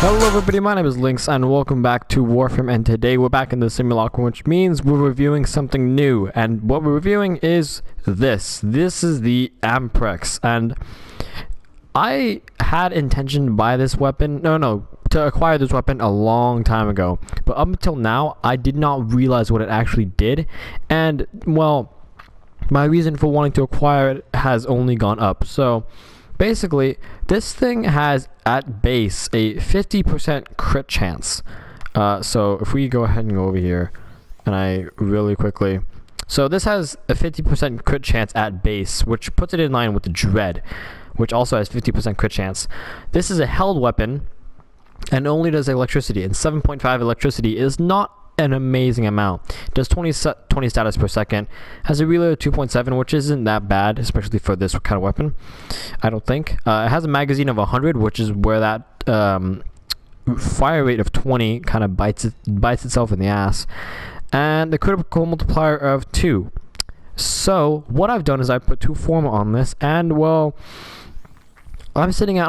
Hello everybody, my name is Lynx and welcome back to Warframe, and today we're back in the simulacrum, which means we're reviewing something new, and what we're reviewing is this. This is the Amprex, and I had intention to buy this weapon, to acquire this weapon a long time ago, but up until now I did not realize what it actually did, and well, my reason for wanting to acquire it has only gone up. So basically, this thing has at base a 50% crit chance. So if we go ahead and go over here, and I really quickly, so this has a 50% crit chance at base, which puts it in line with the Dread, which also has 50% crit chance. This is a held weapon, and only does electricity, and 7.5 electricity is not an amazing amount. Does 20 status per second, has a reload of 2.7, which isn't that bad, especially for this kind of weapon, I don't think. It has a magazine of 100, which is where that fire rate of 20 kind of bites itself in the ass, and the critical multiplier of 2. So what I've done is I put 2 Forma on this, and well, I'm sitting at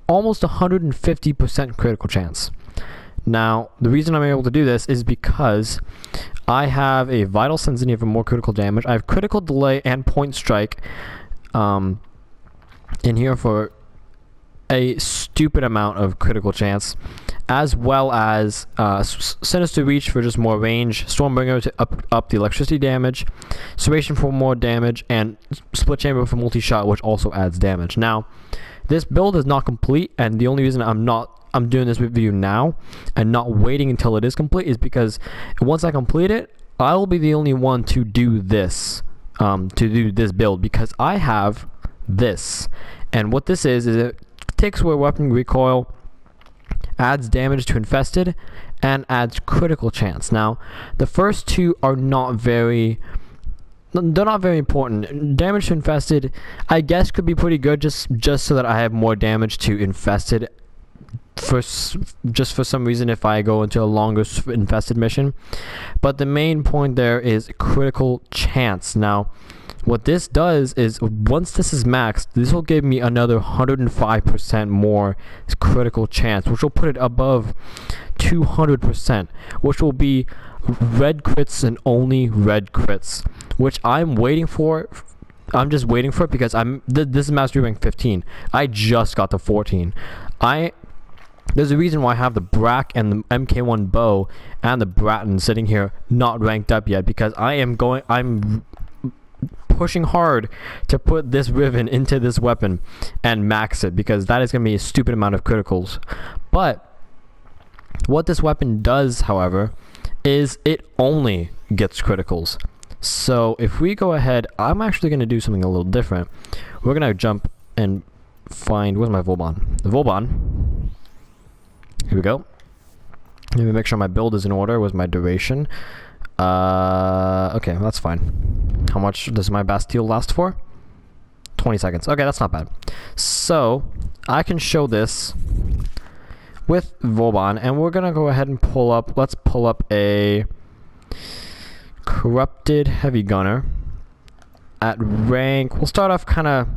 almost 150% critical chance. Now, the reason I'm able to do this is because I have a vital sensitivity for more critical damage. I have critical delay and point strike in here for a stupid amount of critical chance, as well as sinister reach for just more range, Stormbringer to up the electricity damage, serration for more damage, and split chamber for multi-shot, which also adds damage. Now, this build is not complete, and the only reason I'm doing this review now and not waiting until it is complete is because once I complete it, I will be the only one to do this build, because I have this. And what this is it takes away weapon recoil, adds damage to infested, and adds critical chance. Now, the first two are they're not very important. Damage to infested, I guess, could be pretty good just so that I have more damage to infested for some reason if I go into a longer infested mission. But the main point there is critical chance. Now, what this does is once this is maxed, this will give me another 105% more critical chance, which will put it above 200%, which will be red crits and only red crits, which I'm waiting for. I'm just waiting for it because this is mastery rank 15. I just got to 14. There's a reason why I have the Brack and the MK1 bow and the Bratton sitting here not ranked up yet, because I'm pushing hard to put this Riven into this weapon and max it, because that is going to be a stupid amount of criticals. But what this weapon does, however, is it only gets criticals. So if we go ahead, I'm actually going to do something a little different. We're going to jump and find, where's my Volbon? The Volbon. Here we go. Let me make sure my build is in order. Where's my duration? Okay, that's fine. How much does my Bastille last for? 20 seconds. Okay, that's not bad. So I can show this with Volbon, and we're gonna go ahead and let's pull up a corrupted heavy gunner at rank, we'll start off kind of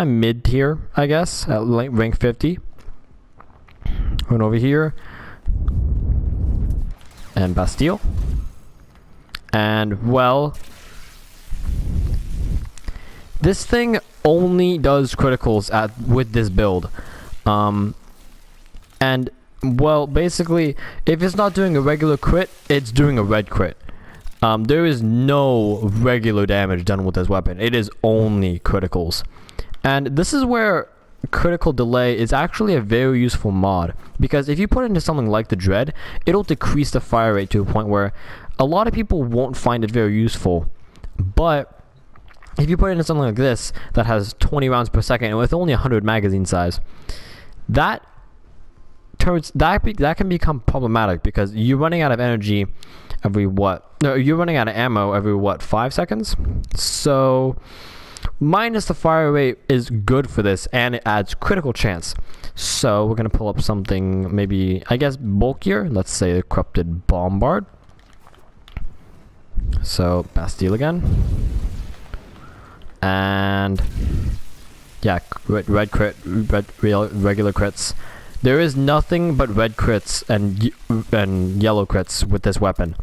mid tier, I guess, at rank 50. Run over here and Bastille, and well, this thing only does criticals with this build, and well, basically, if it's not doing a regular crit, it's doing a red crit. There is no regular damage done with this weapon. It is only criticals, and this is where critical delay is actually a very useful mod, because if you put it into something like the Dread, it'll decrease the fire rate to a point where a lot of people won't find it very useful. But if you put it into something like this that has 20 rounds per second and with only 100 magazine size, that can become problematic, because you're running out of energy every you're running out of ammo every 5 seconds. So minus the fire rate is good for this, and it adds critical chance. So we're gonna pull up something maybe, I guess, bulkier. Let's say the corrupted bombard. So Bastille again, and yeah, regular crits. there is nothing but red crits and yellow crits with this weapon.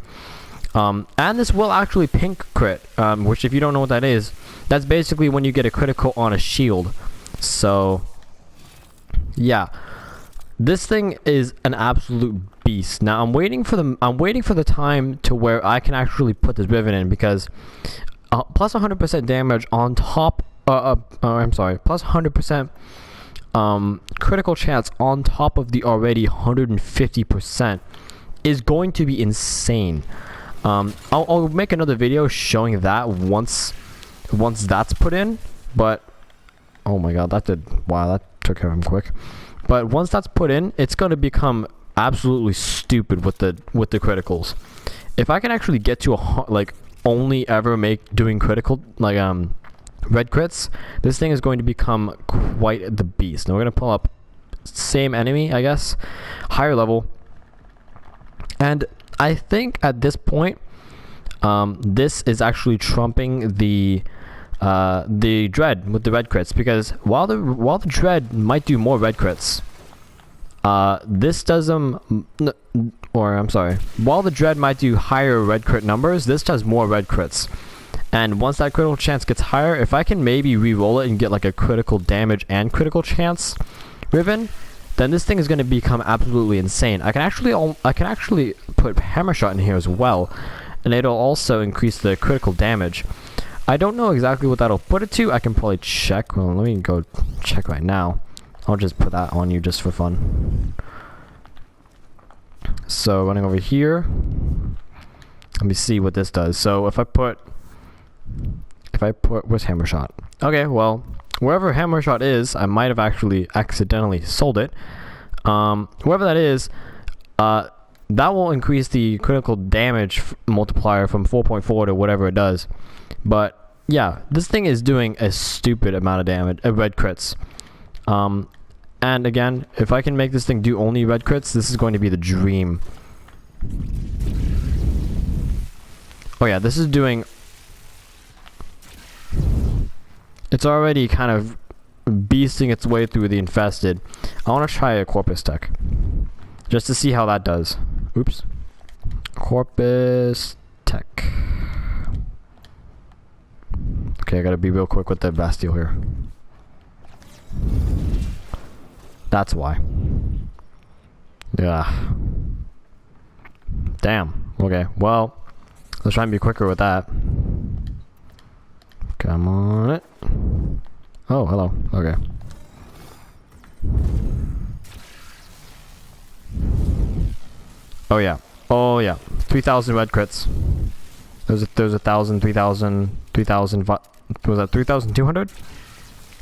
And this will actually pink crit, which if you don't know what that is, that's basically when you get a critical on a shield. So yeah, this thing is an absolute beast. Now I'm waiting for the time to where I can actually put this riven in, because plus 100% damage on top. I'm sorry, plus 100% critical chance on top of the already 150% is going to be insane. I'll make another video showing that once that's put in, but oh my god, that took care of him quick. But once that's put in, it's going to become absolutely stupid with the criticals. If I can actually get to only ever doing critical red crits, this thing is going to become quite the beast. Now we're going to pull up same enemy, I guess, higher level, and I think at this point this is actually trumping the dread with the red crits, because while the dread might do more red crits, this does them, or I'm sorry, while the dread might do higher red crit numbers, this does more red crits. And once that critical chance gets higher, if I can maybe re-roll it and get like a critical damage and critical chance riven, then this thing is going to become absolutely insane. I can actually put hammer shot in here as well, and it'll also increase the critical damage. I don't know exactly what that'll put it to. I can probably check. Well, let me go check right now. I'll just put that on you just for fun. So running over here, let me see what this does. So if I put where's hammer shot? Okay, well, wherever hammer shot is, I might have actually accidentally sold it. Wherever that is, that will increase the critical damage multiplier from 4.4 to whatever it does. But yeah, this thing is doing a stupid amount of damage, red crits. And again, if I can make this thing do only red crits, this is going to be the dream. Oh yeah, this is doing... It's already kind of beasting its way through the infested. I want to try a Corpus tech, just to see how that does. Oops. Corpus tech. Okay, I gotta be real quick with the Bastille here. That's why. Yeah. Damn. Okay, well, let's try and be quicker with that. Come on it. Oh, hello. Okay. Oh yeah. Oh yeah. 3,000 red crits. There's 1,000, 3,000, 3,000. Was that 3,200?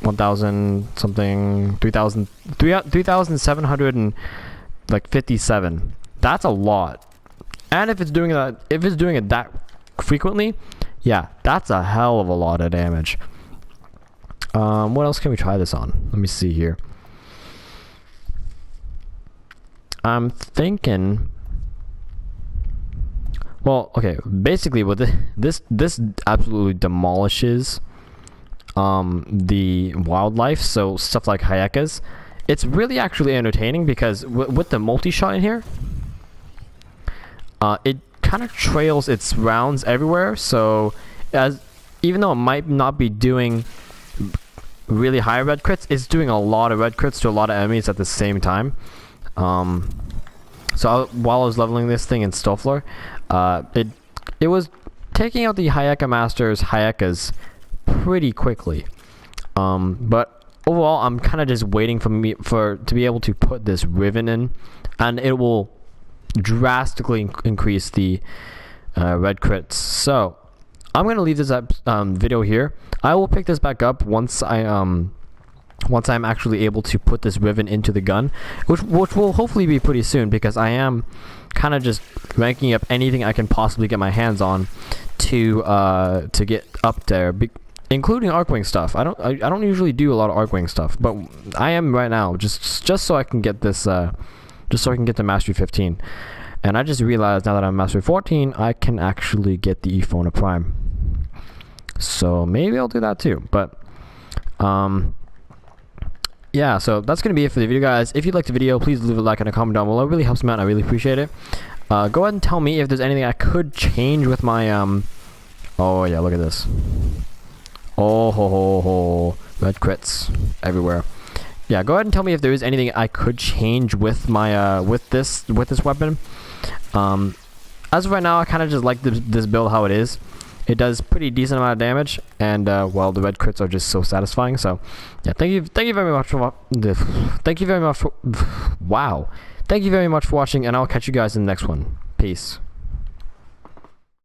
1,000 something. 3,757. That's a lot. And if it's doing it that frequently, yeah, that's a hell of a lot of damage. What else can we try this on? Let me see here. I'm thinking... Well, okay, basically what this absolutely demolishes the wildlife, so stuff like Hayekas. It's really actually entertaining because with the multi-shot in here, it kind of trails its rounds everywhere, so even though it might not be doing really high red crits, it's doing a lot of red crits to a lot of enemies at the same time. So while I was leveling this thing in Stofler, it was taking out the Hayeka Master's Hayekas pretty quickly. But overall, I'm kind of just waiting to be able to put this riven in, and it will drastically increase the red crits. So I'm gonna leave this video here. I will pick this back up once I'm actually able to put this riven into the gun, which will hopefully be pretty soon, because I am kind of just ranking up anything I can possibly get my hands on to get up there, including Arcwing stuff. I don't usually do a lot of Arcwing stuff, but I am right now just so I can get this just so I can get to Mastery 15. And I just realized now that I'm Mastery 14, I can actually get the Ephona Prime. So maybe I'll do that too. But yeah, so that's going to be it for the video, guys. If you liked the video, please leave a like and a comment down below. It really helps me out, and I really appreciate it. Go ahead and tell me if there's anything I could change with my, oh, yeah, look at this. Oh, ho, ho, ho. Red crits everywhere. Yeah, go ahead and tell me if there is anything I could change with my, with this weapon. As of right now, I kind of just like this build how it is. It does pretty decent amount of damage, and well, the red crits are just so satisfying. So, yeah, thank you very much for wow, thank you very much for watching, and I'll catch you guys in the next one. Peace.